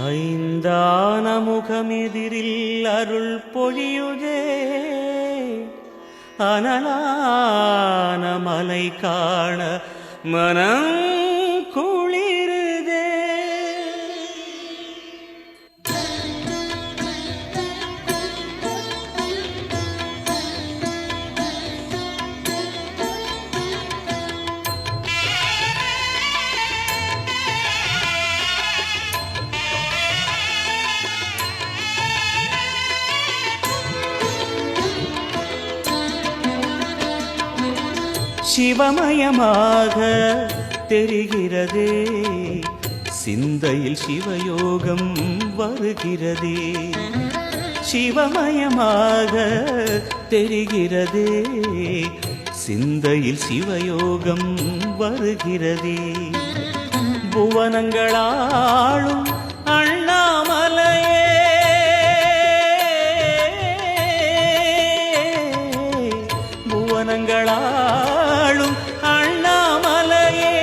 ஐந்தான முகமெதிரில் அருள் பொழியுதே, அனலான மலை காண மனம் குளிருதே. சிவமயமாக தெரிகிறதே, சிந்தையில் சிவயோகம் வருகிறதே. சிவமயமாக தெரிகிறதே, சிந்தையில் சிவயோகம் வருகிறதே. புவனங்களாளும் அண்ணாமலையே, புவனங்களாளும் அண்ணாமலையே,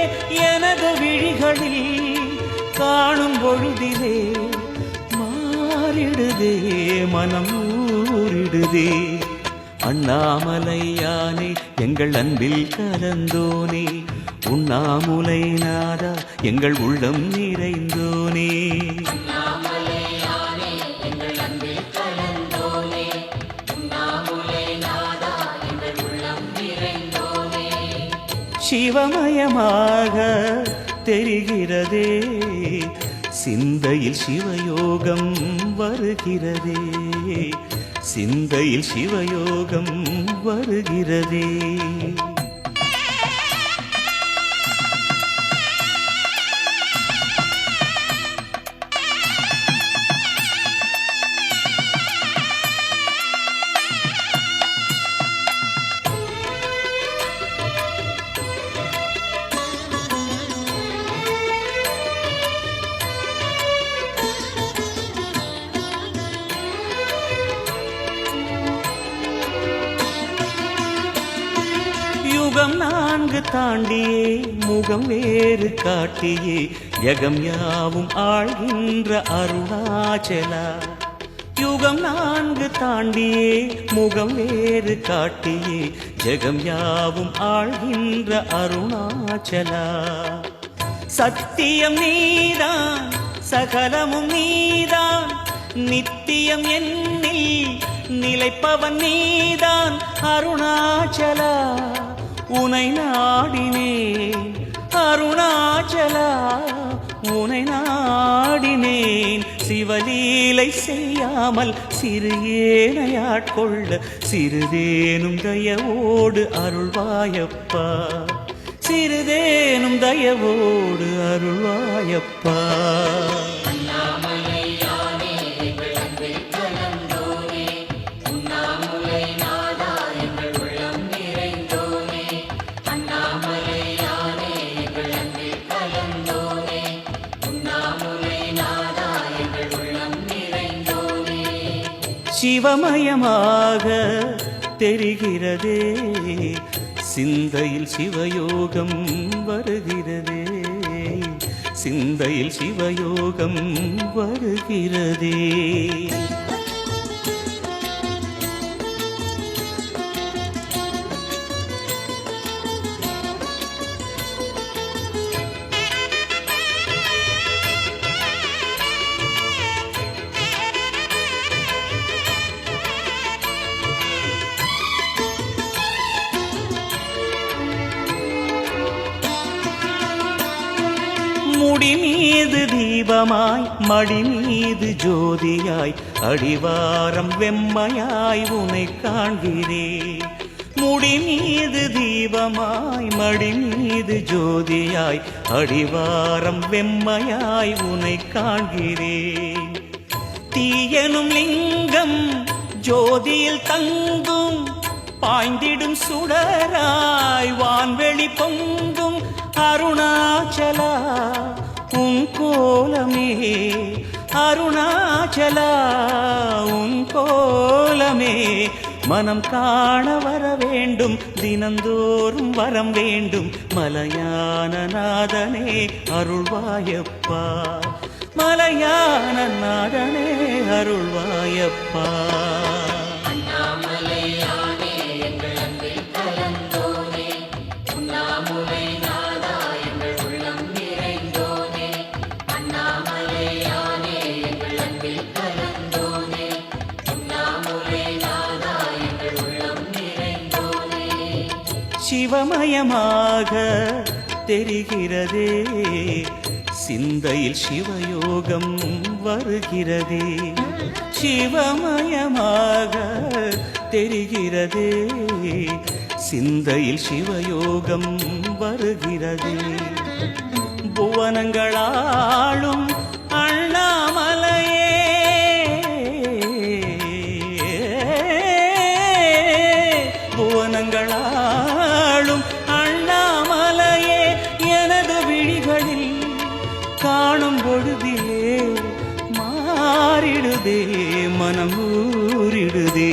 எனது விழிகளில் காணும் பொழுதிலே மாறிடுதே, மனம் ஊறிடுதே. அண்ணாமலையானே எங்கள் அன்பில் கலந்தோனே, உண்ணாமுலை நாதா எங்கள் உள்ளம் நிறைந்தோனே. சிவமயமாக தெரிகிறதே, சிந்தையில் சிவயோகம் வருகிறதே, சிந்தையில் சிவயோகம் வருகிறதே. யுகம் நான்கு தாண்டியே முகம் வேறு காட்டியே, யகம் யாவும் ஆழ்கின்ற அருணாச்சலா. யுகம் நான்கு தாண்டியே முகம் வேறு காட்டியே, ஜெகம் யாவும் ஆழ்கின்ற அருணாச்சலா. சத்தியம் நீதான் சகலமும் நீதான், நித்தியம் என்னில் நிலைப்பவன் நீதான் அருணாச்சலா. உனை நாடினேன் அருணாச்சலா, உனை நாடினேன். சிவலீலை செய்யாமல் சிறு ஏனையாட்கொள்ள சிறிதேனும் தயவோடு அருள்வாயப்பா, சிறிதேனும் தயவோடு அருள்வாயப்பா. சிவமயமாக தெரிகிறதே, சிந்தையில் சிவயோகம் வருகிறதே, சிந்தையில் சிவயோகம் வருகிறதே. முடி மீது தீபமாய் மடி மீது ஜோதியாய், அடிவாரம் வெம்மையாய் உனை காண்கிறேன். முடி மீது தீபமாய் மடி மீது ஜோதியாய், அடிவாரம் வெம்மையாய் உனை காண்கிறேன். தீயனும் லிங்கம் ஜோதியில் தங்கும், பாய்ந்திடும் சுடராய் வான்வெளி பொங்கும் அருணாச்சலா. உன் கோலமே அருணாச்சலா, உன் கோலமே மனம் காண வர வேண்டும், தினந்தோறும் வரம் வேண்டும். மலையான நாதனே அருள்வாயப்பா, மலையான நாதனே அருள்வாயப்பா. சிவமயமாக தெரிகிறதே சிந்தையில் சிவயோகம் வருகிறதே. சிவமயமாக தெரிகிறதே சிந்தையில் சிவயோகம் வருகிறதே. புவனங்களாளும் அண்ணாமலையே புவனங்களாளும் அண்ணாமலையே எனது விழிகளில் காணும் பொழுதிலே மாறிடுதே மனம் ஊறிடுதே.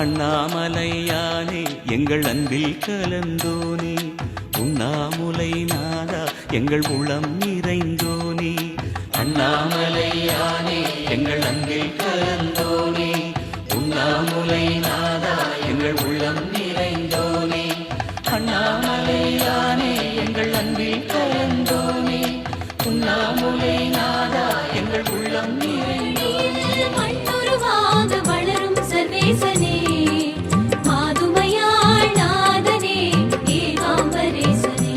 அண்ணாமலையானே எங்கள் அன்பில் கலந்தோனே உண்ணாமுலை நாதா எங்கள் உளம் நிறைந்தோனே. அண்ணாமலையானே எங்கள் அன்பில் கலந்தோனே உண்ணாமுலை நாதா எங்கள் உள்ளம் நிறைந்தோனே. அண்ணாமலையானே எங்கள் அன்பில் கலந்தோனே உண்ணாமுலை நாதா எங்கள் உள்ளம் நிறைந்தோனே. மண்ணுருவாக வளரும் சர்வேசனே மாதுமையாள் நாதனே ஏகாம்பரேசனே.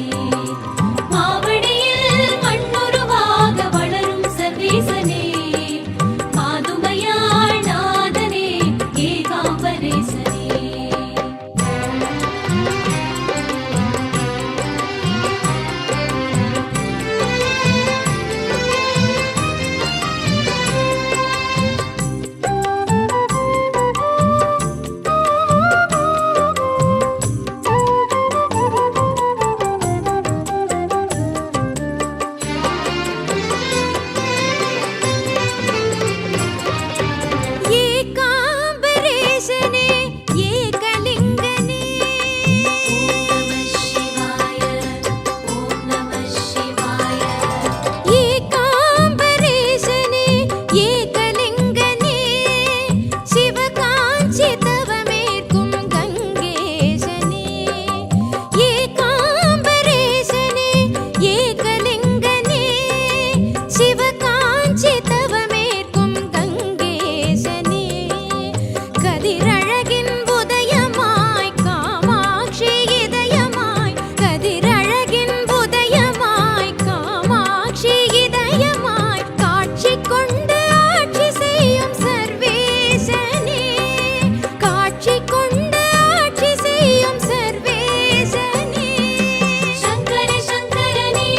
மாவடியில் மண்ணுருவாக வளரும் சர்வேசனே மாதுமையாள் நாதனே ஏகாம்பரேசனே. ஏகாம்பரேசனே ஏகலிங்கனே. ஓம் நமः சிவாய. ஏகாம்பரேசனே ஏகலிங்கனே சிவகாஞ்சி தவமேற்கும் கங்கேசனே. ஏகாம்பரேசனே ஏகலிங்கனே சிவகாஞ்சி தவமேற்கும் கங்கேசனே. கதிரழகின் உதயமாய் காமாட்சி இதயமாய் கதிரழகின் உதயமாய் காமாட்சி இதயமாய் காட்சி கொண்டு ஆட்சி செய்யும் சர்வேசனே. காட்சி கொண்டு ஆட்சி செய்யும் சர்வேசனே. சங்கர சங்கரனே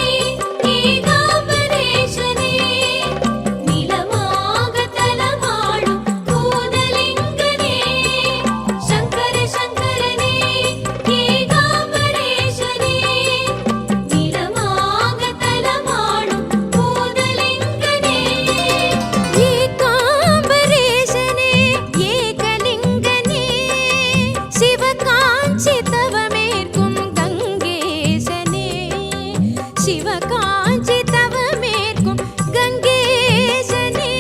ஏகாம்பரேசனே நிலமாக தலமாடும் பூதலிங்கனே. சங்கர சங்கரனே ஏகாம்பரேசனே நிலமாக தலமாடும் பூதலிங்கனே. ஏகாம்பரேசனே ஏகலிங்கனே சிவகாஞ்சி தவமேற்கும் கங்கேசனே. சிவகாஞ்சி தவமேற்கும் கங்கேசனே.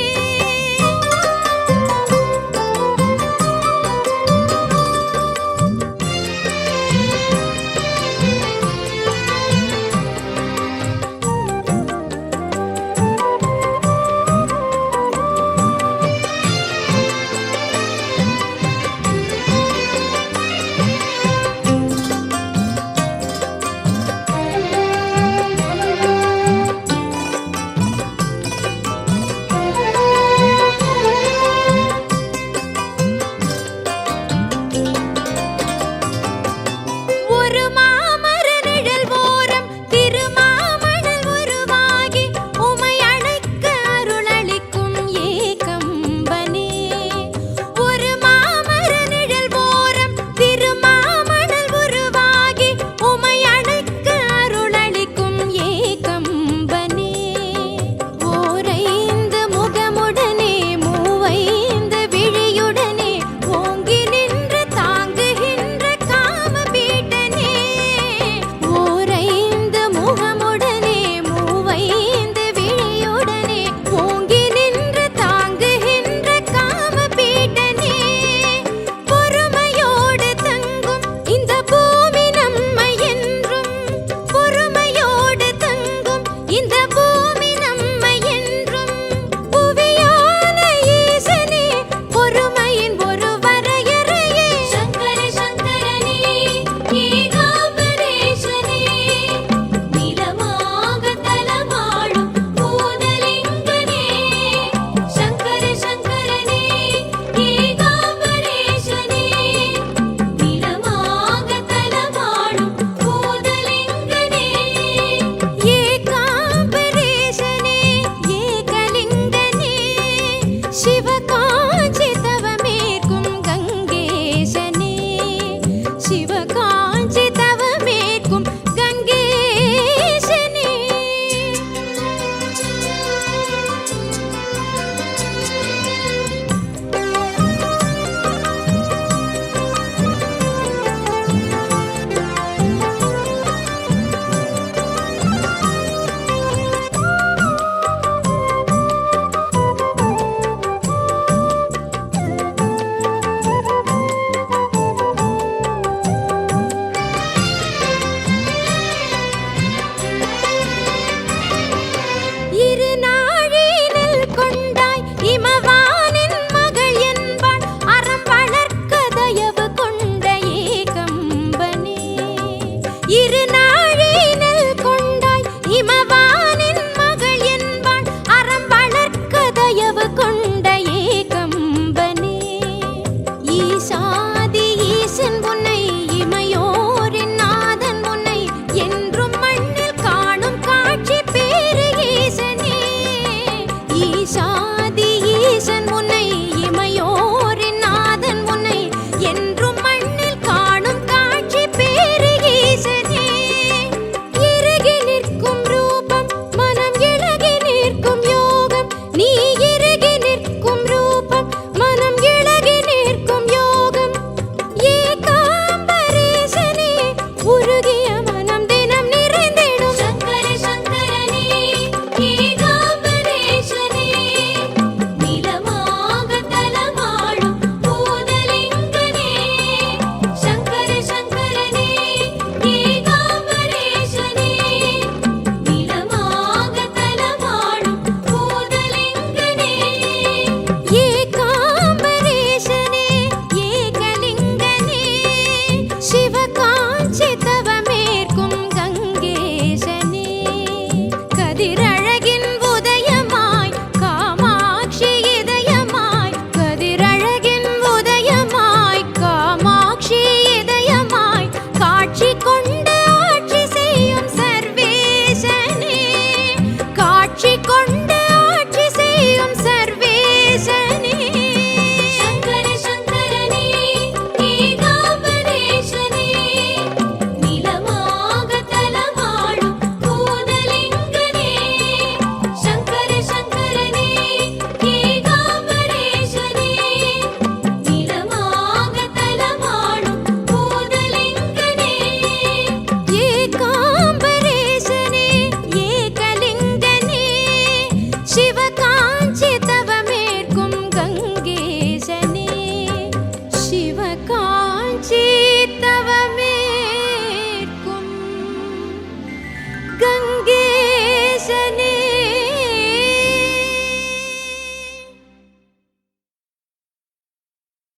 திரளாய்